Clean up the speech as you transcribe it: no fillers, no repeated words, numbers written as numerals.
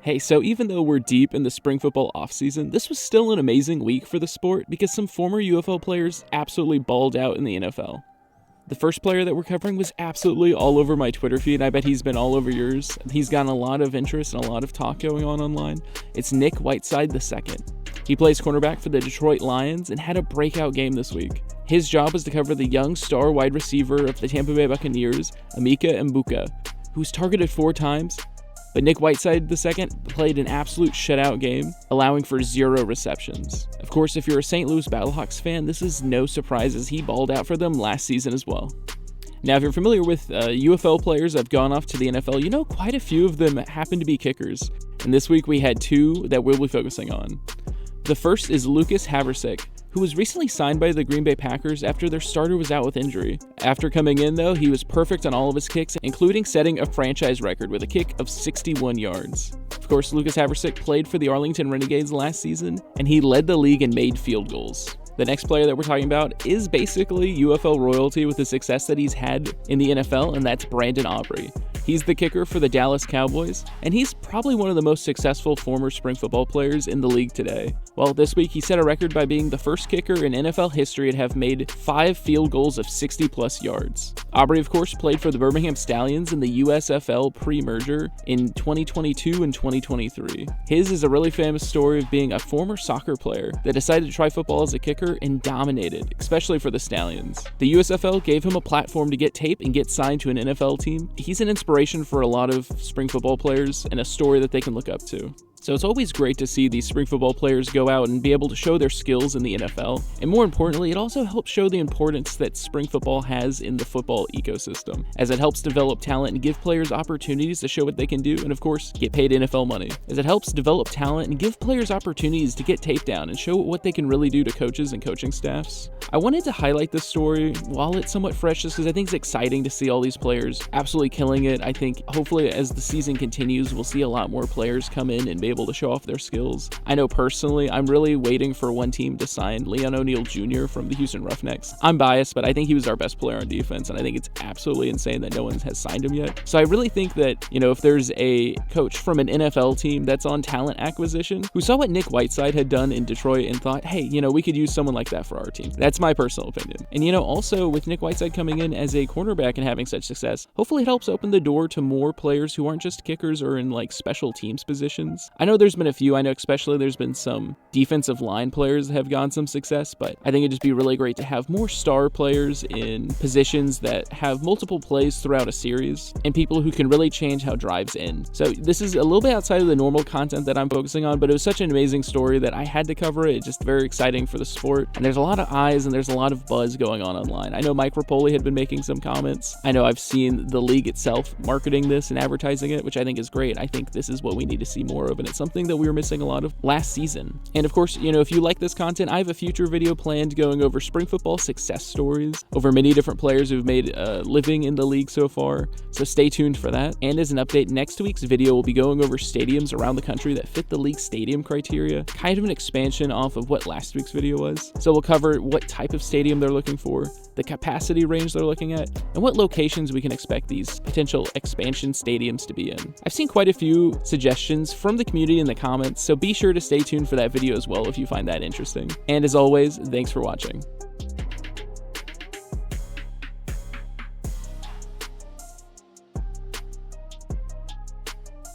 Hey, so even though we're deep in the spring football offseason, this was still an amazing week for the sport because some former UFL players absolutely balled out in the NFL. The first player that we're covering was absolutely all over my Twitter feed, and I bet he's been all over yours. He's gotten a lot of interest and a lot of talk going on online. It's Nick Whiteside II. He plays cornerback for the Detroit Lions and had a breakout game this week. His job was to cover the young star wide receiver of the Tampa Bay Buccaneers, Emeka Egbuka, who was targeted 4 times. But Nick Whiteside II played an absolute shutout game, allowing for 0 receptions. Of course, if you're a St. Louis Battlehawks fan, this is no surprise as he balled out for them last season as well. Now, if you're familiar with UFL players that have gone off to the NFL, you know quite a few of them happen to be kickers. And this week we had 2 that we'll be focusing on. The first is Havrisik, who was recently signed by the Green Bay Packers after their starter was out with injury. After coming in, though, he was perfect on all of his kicks, including setting a franchise record with a kick of 61 yards. Of course, Havrisik played for the Arlington Renegades last season, and he led the league in made field goals. The next player that we're talking about is basically UFL royalty with the success that he's had in the NFL, and that's Aubrey. He's the kicker for the Dallas Cowboys, and he's probably one of the most successful former spring football players in the league today. Well, this week he set a record by being the first kicker in NFL history to have made 5 field goals of 60-plus yards. Aubrey, of course, played for the Birmingham Stallions in the USFL pre-merger in 2022 and 2023. His is a really famous story of being a former soccer player that decided to try football as a kicker and dominated, especially for the Stallions. The USFL gave him a platform to get tape and get signed to an NFL team. He's an inspiration for a lot of spring football players and a story that they can look up to. So it's always great to see these spring football players go out and be able to show their skills in the NFL. And more importantly, it also helps show the importance that spring football has in the football ecosystem, as it helps develop talent and give players opportunities to show what they can do and, of course, get paid NFL money. As it helps develop talent and give players opportunities to get tape down and show what they can really do to coaches and coaching staffs. I wanted to highlight this story while it's somewhat fresh just because I think it's exciting to see all these players absolutely killing it. I think hopefully as the season continues, we'll see a lot more players come in and be able to show off their skills. I know personally, I'm really waiting for one team to sign Leon O'Neal Jr. from the Houston Roughnecks. I'm biased, but I think he was our best player on defense, and I think it's absolutely insane that no one has signed him yet. So I really think that, if there's a coach from an NFL team that's on talent acquisition who saw what Nick Whiteside had done in Detroit and thought, hey, we could use someone like that for our team. That's my personal opinion. And also with Nick Whiteside coming in as a cornerback and having such success, hopefully it helps open the door to more players who aren't just kickers or in special teams positions. I know there's been a few. I know especially there's been some defensive line players that have gotten some success, but I think it'd just be really great to have more star players in positions that have multiple plays throughout a series and people who can really change how drives end. So this is a little bit outside of the normal content that I'm focusing on, but it was such an amazing story that I had to cover it. It's just very exciting for the sport, and there's a lot of eyes and there's a lot of buzz going on online. I know Mike Rapoli had been making some comments. I know I've seen the league itself marketing this and advertising it, which I think is great. I think this is what we need to see more of, and it's something that we were missing a lot of last season. And of course, if you like this content, I have a future video planned going over spring football success stories over many different players who've made a living in the league so far, so stay tuned for that. And as an update, next week's video will be going over stadiums around the country that fit the league stadium criteria, kind of an expansion off of what last week's video was. So we'll cover what type of stadium they're looking for, the capacity range they're looking at, and what locations we can expect these potential expansion stadiums to be in. I've seen quite a few suggestions from the community in the comments, so be sure to stay tuned for that video as well if you find that interesting. And as always, thanks for watching.